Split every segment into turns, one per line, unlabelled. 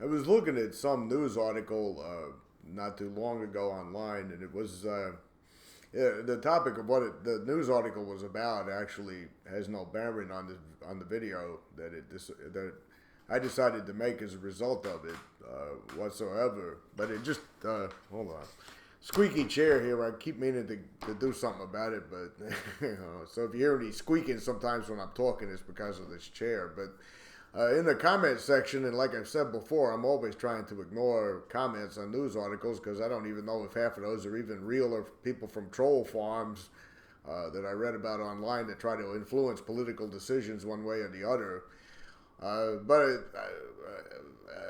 I was looking at some news article not too long ago online, and it was the topic of the news article was about actually has no bearing on the video that I decided to make as a result of it whatsoever. But it just hold on, squeaky chair here. I keep meaning to do something about it, but so if you hear any squeaking sometimes when I'm talking, it's because of this chair. But in the comment section, and like I've said before, I'm always trying to ignore comments on news articles because I don't even know if half of those are even real or people from troll farms that I read about online that try to influence political decisions one way or the other.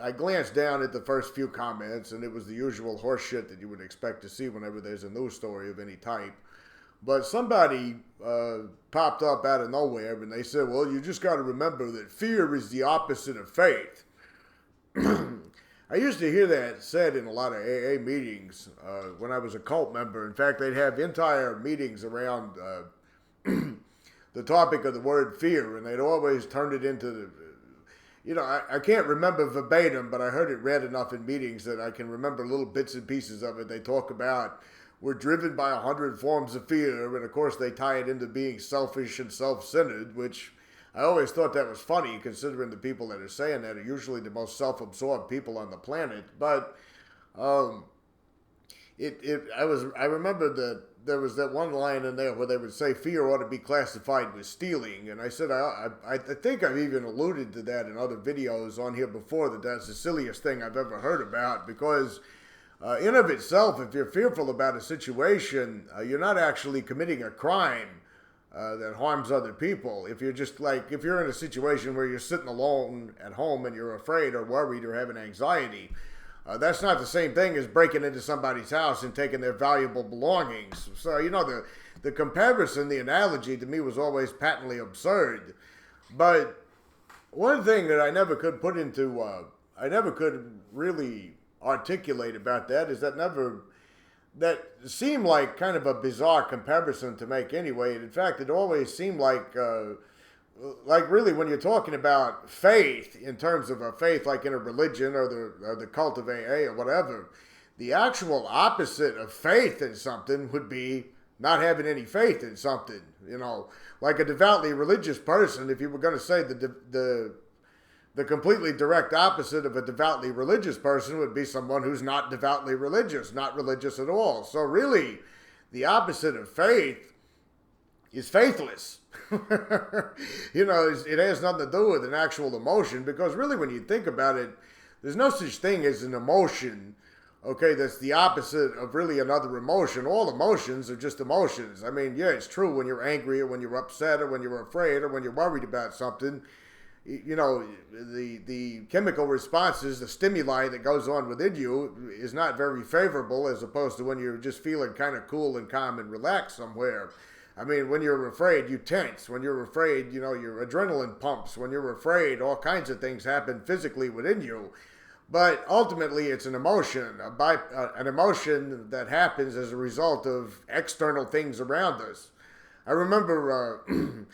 I glanced down at the first few comments, and it was the usual horseshit that you would expect to see whenever there's a news story of any type. But somebody popped up out of nowhere, and they said, well, you just got to remember that fear is the opposite of faith. I used to hear that said in a lot of AA meetings when I was a cult member. In fact, they'd have entire meetings around the topic of the word fear, and they'd always turn it into I can't remember verbatim, but I heard it read enough in meetings that I can remember little bits and pieces of it. They talk about we're driven by 100 forms of fear, and of course they tie it into being selfish and self-centered, which I always thought that was funny, considering the people that are saying that are usually the most self-absorbed people on the planet. But I remember that there was that one line in there where they would say fear ought to be classified with stealing, and I said I think I've even alluded to that in other videos on here before, that's the silliest thing I've ever heard about, because in of itself, if you're fearful about a situation, you're not actually committing a crime that harms other people. If you're if you're in a situation where you're sitting alone at home and you're afraid or worried or having anxiety, that's not the same thing as breaking into somebody's house and taking their valuable belongings. So, the comparison, the analogy to me was always patently absurd. But one thing that I never could I never could really articulate about that is that seemed like kind of a bizarre comparison to make anyway. In fact, it always seemed like really when you're talking about faith in terms of a faith like in a religion or the cult of AA or whatever, the actual opposite of faith in something would be not having any faith in something. Like a devoutly religious person, if you were going to say the completely direct opposite of a devoutly religious person would be someone who's not devoutly religious, not religious at all. So really, the opposite of faith is faithless. It has nothing to do with an actual emotion, because really when you think about it, there's no such thing as an emotion, okay, that's the opposite of really another emotion. All emotions are just emotions. I mean, yeah, it's true when you're angry or when you're upset or when you're afraid or when you're worried about something. The chemical responses, the stimuli that goes on within you is not very favorable, as opposed to when you're just feeling kind of cool and calm and relaxed somewhere. I mean, when you're afraid, you tense. When you're afraid, your adrenaline pumps. When you're afraid, all kinds of things happen physically within you. But ultimately, it's an emotion, an emotion that happens as a result of external things around us. I remember,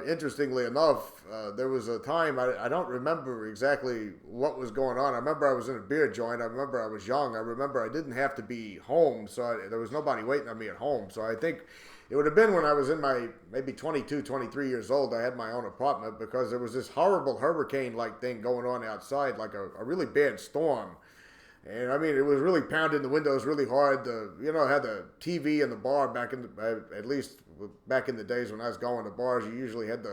interestingly enough, there was a time, I don't remember exactly what was going on. I remember I was in a beer joint. I remember I was young. I remember I didn't have to be home, so there was nobody waiting on me at home. So I think it would have been when I was in my maybe 22, 23 years old. I had my own apartment because there was this horrible hurricane-like thing going on outside, like a really bad storm. And I mean, it was really pounding the windows really hard. Had the TV in the bar at least back in the days when I was going to bars, you usually had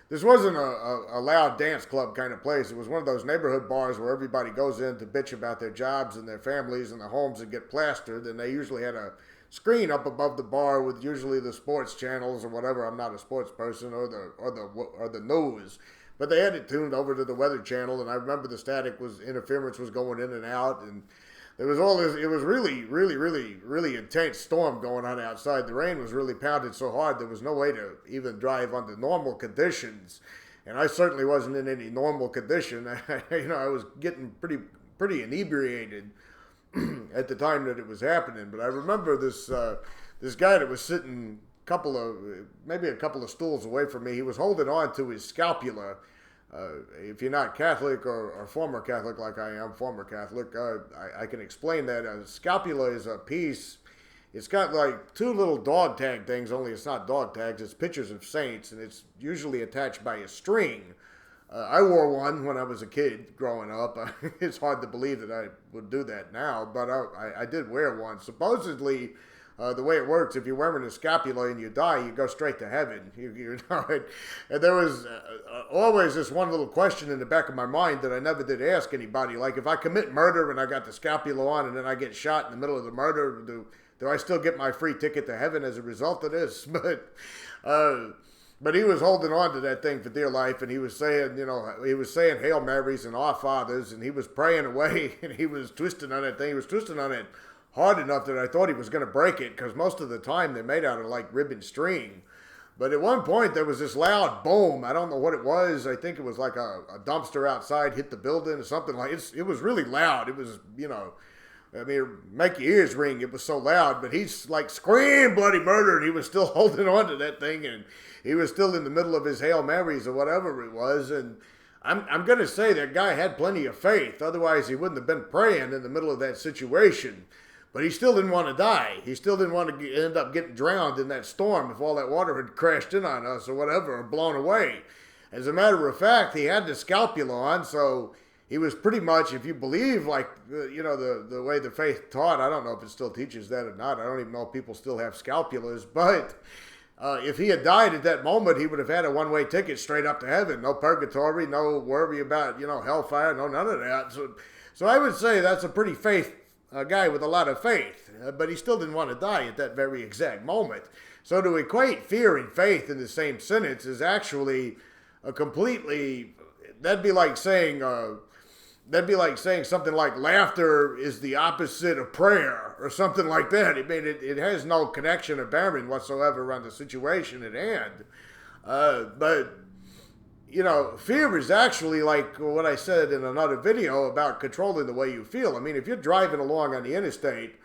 this wasn't a loud dance club kind of place. It was one of those neighborhood bars where everybody goes in to bitch about their jobs and their families and their homes and get plastered. And they usually had a screen up above the bar with usually the sports channels or whatever. I'm not a sports person, or the news. But they had it tuned over to the Weather Channel, and I remember the interference was going in and out, and there was all this. It was really, really, really, really intense storm going on outside. The rain was really pounding so hard there was no way to even drive under normal conditions, and I certainly wasn't in any normal condition. I was getting pretty inebriated at the time that it was happening. But I remember this guy that was sitting maybe a couple of stools away from me. He was holding on to his scapula If you're not Catholic or former Catholic like I am, former Catholic, I can explain that. A scapula is a piece. It's got like two little dog tag things, only it's not dog tags. It's pictures of saints, and it's usually attached by a string. I wore one when I was a kid growing up. It's hard to believe that I would do that now, but I did wear one. Supposedly, the way it works, if you're wearing a scapula and you die, you go straight to heaven. You know, and there was always this one little question in the back of my mind that I never did ask anybody. Like, if I commit murder and I got the scapula on and then I get shot in the middle of the murder, do I still get my free ticket to heaven as a result of this? But he was holding on to that thing for dear life, and he was saying, Hail Marys and Our Fathers, and he was praying away, and he was twisting on that thing. He was twisting on it hard enough that I thought he was going to break it, because most of the time they're made out of like ribbon string. But at one point there was this loud boom. I don't know what it was. I think it was like a dumpster outside hit the building or something like it. It was really loud. It was, make your ears ring. It was so loud. But he's like, scream bloody murder, and he was still holding on to that thing, and he was still in the middle of his Hail Marys or whatever it was. And I'm going to say that guy had plenty of faith. Otherwise, he wouldn't have been praying in the middle of that situation. But he still didn't want to die. He still didn't want to end up getting drowned in that storm if all that water had crashed in on us or whatever, or blown away. As a matter of fact, he had the scapula on, so he was pretty much, if you believe, like, the way the faith taught, I don't know if it still teaches that or not. I don't even know if people still have scapulas, but if he had died at that moment, he would have had a one-way ticket straight up to heaven. No purgatory, no worry about, hellfire, no none of that. So I would say that's a pretty a guy with a lot of faith, but he still didn't want to die at that very exact moment. So to equate fear and faith in the same sentence is actually that'd be like saying something like laughter is the opposite of prayer or something like that. I mean, it has no connection or bearing whatsoever around the situation at hand. But fear is actually like what I said in another video about controlling the way you feel. I mean, if you're driving along on the interstate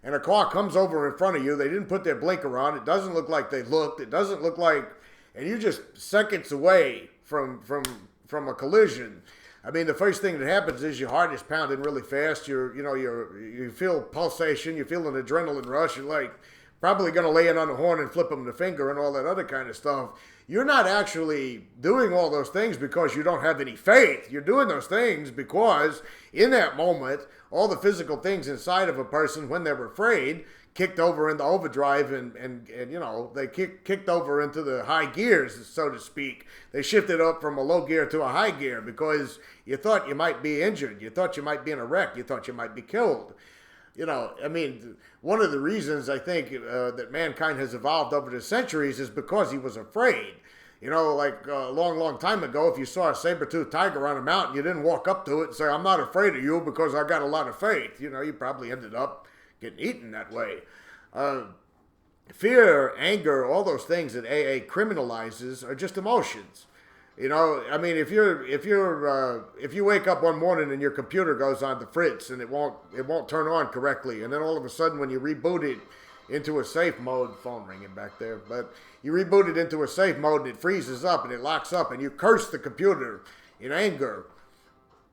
and a car comes over in front of you, they didn't put their blinker on, it doesn't look like they looked, it doesn't look like, and you're just seconds away from a collision. I mean, the first thing that happens is your heart is pounding really fast. You feel pulsation, you feel an adrenaline rush. You're like probably going to lay in on the horn and flip them the finger and all that other kind of stuff. You're not actually doing all those things because you don't have any faith. You're doing those things because in that moment, all the physical things inside of a person when they're afraid kicked over into overdrive and they kicked over into the high gears, so to speak. They shifted up from a low gear to a high gear because you thought you might be injured. You thought you might be in a wreck. You thought you might be killed. One of the reasons I think that mankind has evolved over the centuries is because he was afraid. Like a long time ago, if you saw a saber-toothed tiger on a mountain, you didn't walk up to it and say, I'm not afraid of you because I got a lot of faith. You probably ended up getting eaten that way. Fear, anger, all those things that AA criminalizes are just emotions. If you wake up one morning and your computer goes on the fritz and it won't turn on correctly, and then all of a sudden when you reboot it into a safe mode, phone ringing back there, but you reboot it into a safe mode and it freezes up and it locks up and you curse the computer in anger.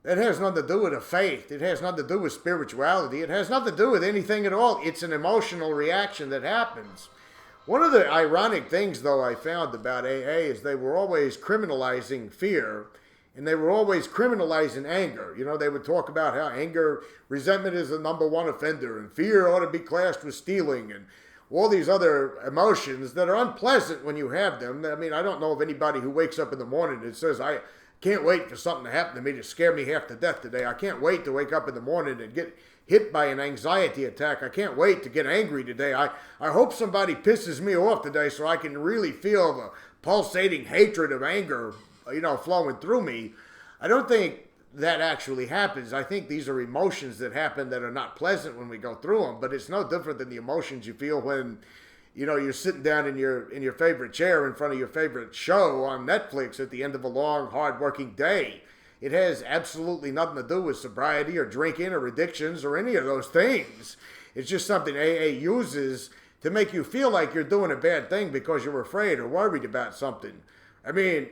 That has nothing to do with a faith. It has nothing to do with spirituality. It has nothing to do with anything at all. It's an emotional reaction that happens. One of the ironic things, though, I found about AA is they were always criminalizing fear, and they were always criminalizing anger. They would talk about how anger, resentment is the number one offender, and fear ought to be classed with stealing, and all these other emotions that are unpleasant when you have them. I mean, I don't know of anybody who wakes up in the morning and says, I can't wait for something to happen to me to scare me half to death today. I can't wait to wake up in the morning and get hit by an anxiety attack. I can't wait to get angry today. I hope somebody pisses me off today so I can really feel the pulsating hatred of anger, flowing through me. I don't think that actually happens. I think these are emotions that happen that are not pleasant when we go through them, but it's no different than the emotions you feel when you're sitting down in your favorite chair in front of your favorite show on Netflix at the end of a long, hard-working day. It has absolutely nothing to do with sobriety or drinking or addictions or any of those things. It's just something AA uses to make you feel like you're doing a bad thing because you're afraid or worried about something. I mean,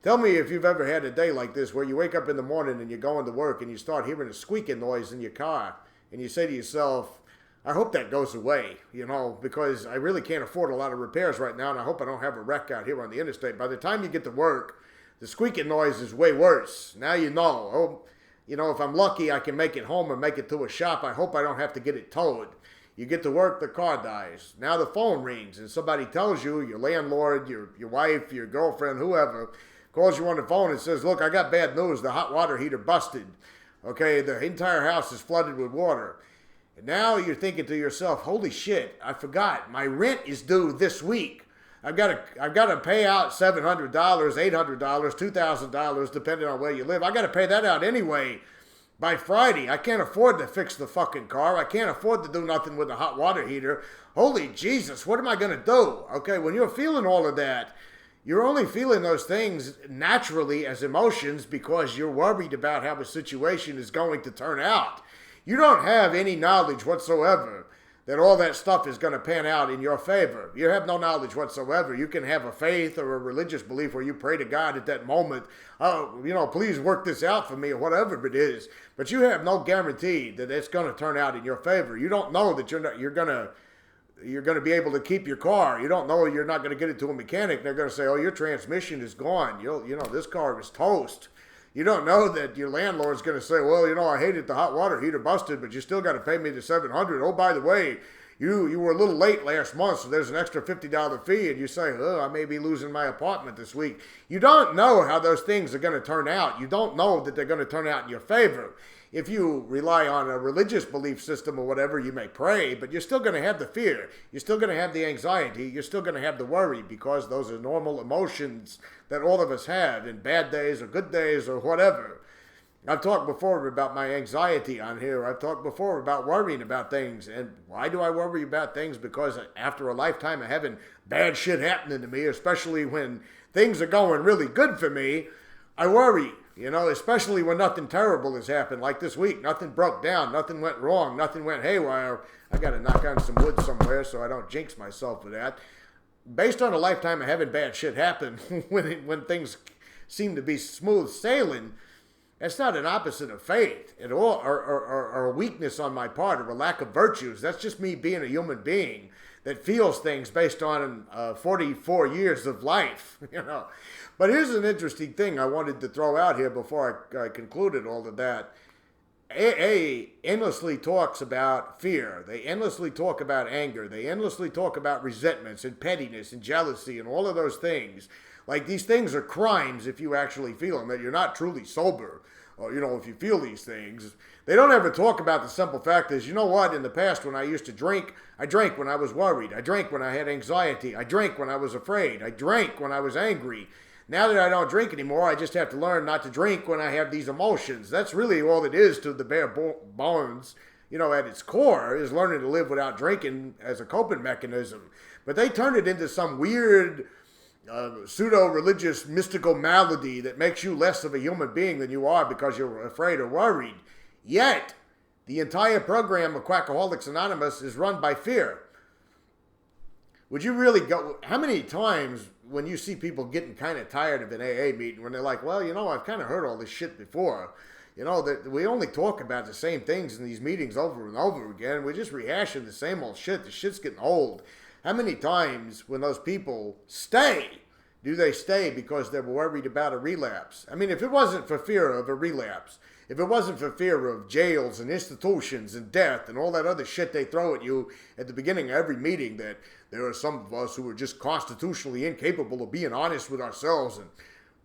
Tell me if you've ever had a day like this where you wake up in the morning and you're going to work and you start hearing a squeaking noise in your car and you say to yourself, I hope that goes away, because I really can't afford a lot of repairs right now and I hope I don't have a wreck out here on the interstate. By the time you get to work, the squeaking noise is way worse. Now if I'm lucky, I can make it home or make it to a shop. I hope I don't have to get it towed. You get to work, the car dies. Now the phone rings and somebody tells you, your landlord, your wife, your girlfriend, whoever, calls you on the phone and says, look, I got bad news. The hot water heater busted. Okay, the entire house is flooded with water. And now you're thinking to yourself, holy shit, I forgot. My rent is due this week. I've got to pay out $700, $800, $2,000, depending on where you live. I got to pay that out anyway. By Friday, I can't afford to fix the fucking car. I can't afford to do nothing with the hot water heater. Holy Jesus, what am I going to do? Okay, when you're feeling all of that, you're only feeling those things naturally as emotions because you're worried about how the situation is going to turn out. You don't have any knowledge whatsoever that all that stuff is going to pan out in your favor. You have no knowledge whatsoever. You can have a faith or a religious belief where you pray to God at that moment, please work this out for me or whatever it is. But you have no guarantee that it's going to turn out in your favor. You don't know that you're going to be able to keep your car. You don't know you're not going to get it to a mechanic. They're going to say, oh, your transmission is gone. This car is toast. You don't know that your landlord's going to say, well, I hated the hot water heater busted, but you still got to pay me the $700. Oh, by the way, you were a little late last month, so there's an extra $50 fee. And you say, I may be losing my apartment this week. You don't know how those things are going to turn out. You don't know that they're going to turn out in your favor. If you rely on a religious belief system or whatever, you may pray, but you're still going to have the fear. You're still going to have the anxiety. You're still going to have the worry because those are normal emotions that all of us have in bad days or good days or whatever. I've talked before about my anxiety on here. I've talked before about worrying about things. And why do I worry about things? Because after a lifetime of having bad shit happening to me, especially when things are going really good for me, I worry. Especially when nothing terrible has happened, like this week. Nothing broke down, nothing went wrong, nothing went haywire. I got to knock on some wood somewhere so I don't jinx myself with that. Based on a lifetime of having bad shit happen, when things seem to be smooth sailing, that's not an opposite of faith at all, or a weakness on my part, or a lack of virtues. That's just me being a human being that feels things based on 44 years of life, But here's an interesting thing I wanted to throw out here before I concluded all of that. AA endlessly talks about fear. They endlessly talk about anger. They endlessly talk about resentments and pettiness and jealousy and all of those things. Like, these things are crimes if you actually feel them, that you're not truly sober. Or, if you feel these things. They don't ever talk about the simple fact is, in the past when I used to drink, I drank when I was worried. I drank when I had anxiety. I drank when I was afraid. I drank when I was angry. Now that I don't drink anymore, I just have to learn not to drink when I have these emotions. That's really all it is to the bare bones, at its core, is learning to live without drinking as a coping mechanism. But they turn it into some weird pseudo-religious mystical malady that makes you less of a human being than you are because you're afraid or worried. Yet, the entire program of Quackaholics Anonymous is run by fear. Would you really go? How many times when you see people getting kind of tired of an AA meeting when they're like, well, I've kind of heard all this shit before. That we only talk about the same things in these meetings over and over again. We're just rehashing the same old shit. The shit's getting old. How many times when those people stay, do they stay because they're worried about a relapse? I mean, if it wasn't for fear of a relapse, if it wasn't for fear of jails and institutions and death and all that other shit they throw at you at the beginning of every meeting, that there are some of us who are just constitutionally incapable of being honest with ourselves and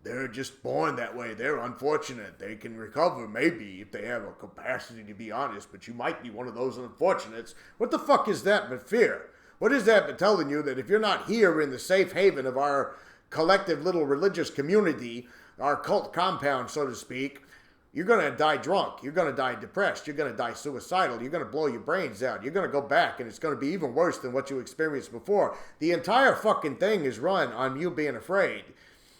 they're just born that way. They're unfortunate. They can recover maybe if they have a capacity to be honest, but you might be one of those unfortunates. What the fuck is that but fear? What is that but telling you that if you're not here in the safe haven of our collective little religious community, our cult compound, so to speak, you're going to die drunk. You're going to die depressed. You're going to die suicidal. You're going to blow your brains out. You're going to go back, and it's going to be even worse than what you experienced before. The entire fucking thing is run on you being afraid.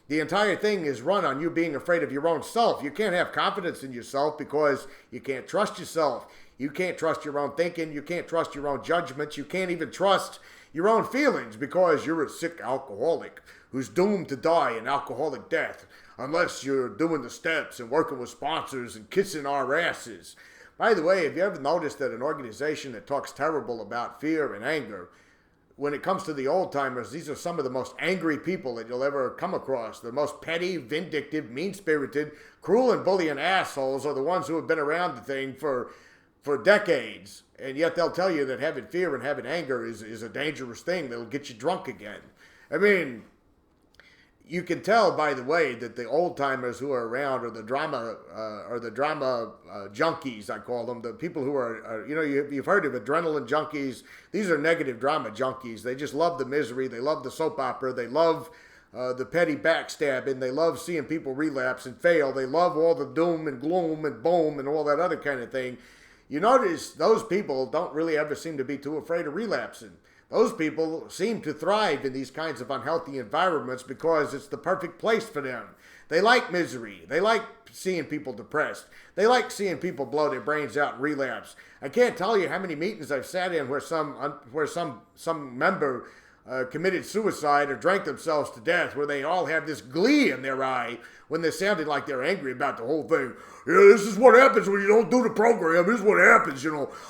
The entire thing is run on you being afraid of your own self. You can't have confidence in yourself because you can't trust yourself. You can't trust your own thinking. You can't trust your own judgments. You can't even trust your own feelings because you're a sick alcoholic who's doomed to die an alcoholic death. unless you're doing the steps and working with sponsors and kissing our asses. By the way, have you ever noticed that an organization that talks terrible about fear and anger, when it comes to the old timers, these are some of the most angry people that you'll ever come across. The most petty, vindictive, mean-spirited, cruel and bullying assholes are the ones who have been around the thing for decades. And yet they'll tell you that having fear and having anger is a dangerous thing that'll get you drunk again. I mean, you can tell, by the way, that the old timers who are around are the drama junkies, I call them. The people who are you've heard of adrenaline junkies. These are negative drama junkies. They just love the misery. They love the soap opera. They love the petty backstabbing. They love seeing people relapse and fail. They love all the doom and gloom and boom and all that other kind of thing. You notice those people don't really ever seem to be too afraid of relapsing. Those people seem to thrive in these kinds of unhealthy environments because it's the perfect place for them. They like misery. They like seeing people depressed. They like seeing people blow their brains out and relapse. I can't tell you how many meetings I've sat in where some member committed suicide or drank themselves to death, where they all have this glee in their eye when they're sounding like they're angry about the whole thing. Yeah, this is what happens when you don't do the program. This is what happens,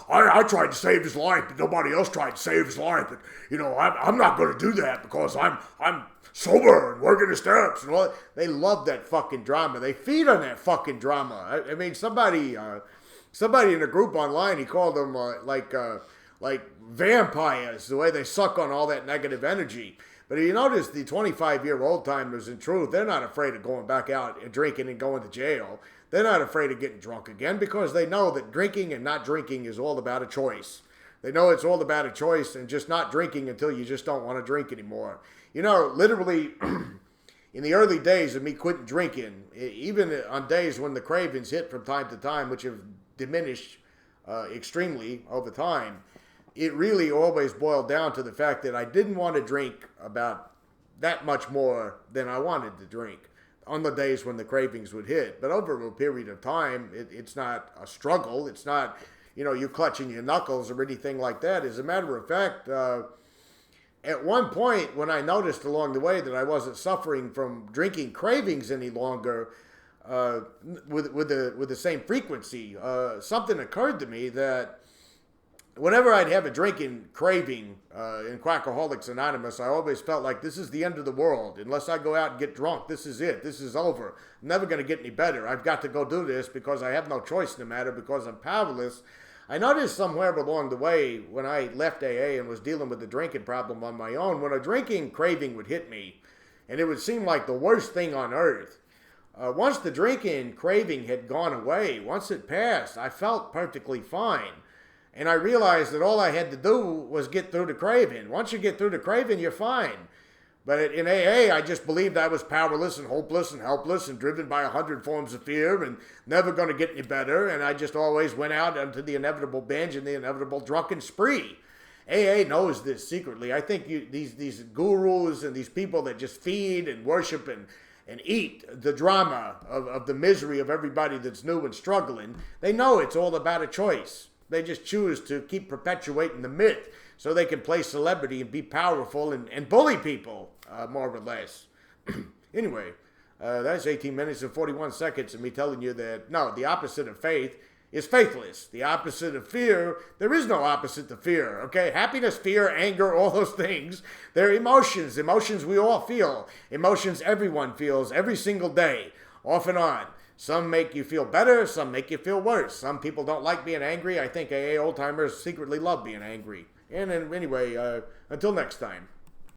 I tried to save his life, but nobody else tried to save his life. And, I'm not going to do that because I'm sober and working the steps. And all. They love that fucking drama. They feed on that fucking drama. I mean, somebody in a group online, he called them like vampires, the way they suck on all that negative energy. But you notice the 25-year-old timers, in truth, they're not afraid of going back out and drinking and going to jail. They're not afraid of getting drunk again because they know that drinking and not drinking is all about a choice. They know it's all about a choice and just not drinking until you just don't want to drink anymore. Literally, in the early days of me quitting drinking, even on days when the cravings hit from time to time, which have diminished extremely over time, it really always boiled down to the fact that I didn't want to drink about that much more than I wanted to drink on the days when the cravings would hit. But over a period of time, it's not a struggle. It's not, you clutching your knuckles or anything like that. As a matter of fact, at one point when I noticed along the way that I wasn't suffering from drinking cravings any longer with the same frequency, something occurred to me that whenever I'd have a drinking craving in Quackaholics Anonymous, I always felt like this is the end of the world. Unless I go out and get drunk, this is it. This is over. I'm never going to get any better. I've got to go do this because I have no choice in the matter because I'm powerless. I noticed somewhere along the way when I left AA and was dealing with the drinking problem on my own, when a drinking craving would hit me, and it would seem like the worst thing on earth, once the drinking craving had gone away, once it passed, I felt perfectly fine. And I realized that all I had to do was get through the craving. Once you get through the craving, you're fine. But in AA, I just believed I was powerless and hopeless and helpless and driven by 100 forms of fear and never going to get any better. And I just always went out into the inevitable binge and the inevitable drunken spree. AA knows this secretly. I think these gurus and these people that just feed and worship and eat the drama of the misery of everybody that's new and struggling, they know it's all about a choice. They just choose to keep perpetuating the myth so they can play celebrity and be powerful and bully people, more or less. Anyway, that's 18 minutes and 41 seconds of me telling you that, no, the opposite of faith is faithless. The opposite of fear, there is no opposite to fear, okay? Happiness, fear, anger, all those things, they're emotions. Emotions we all feel. Emotions everyone feels every single day, off and on. Some make you feel better, some make you feel worse. Some people don't like being angry. I think AA old-timers secretly love being angry. And anyway, until next time.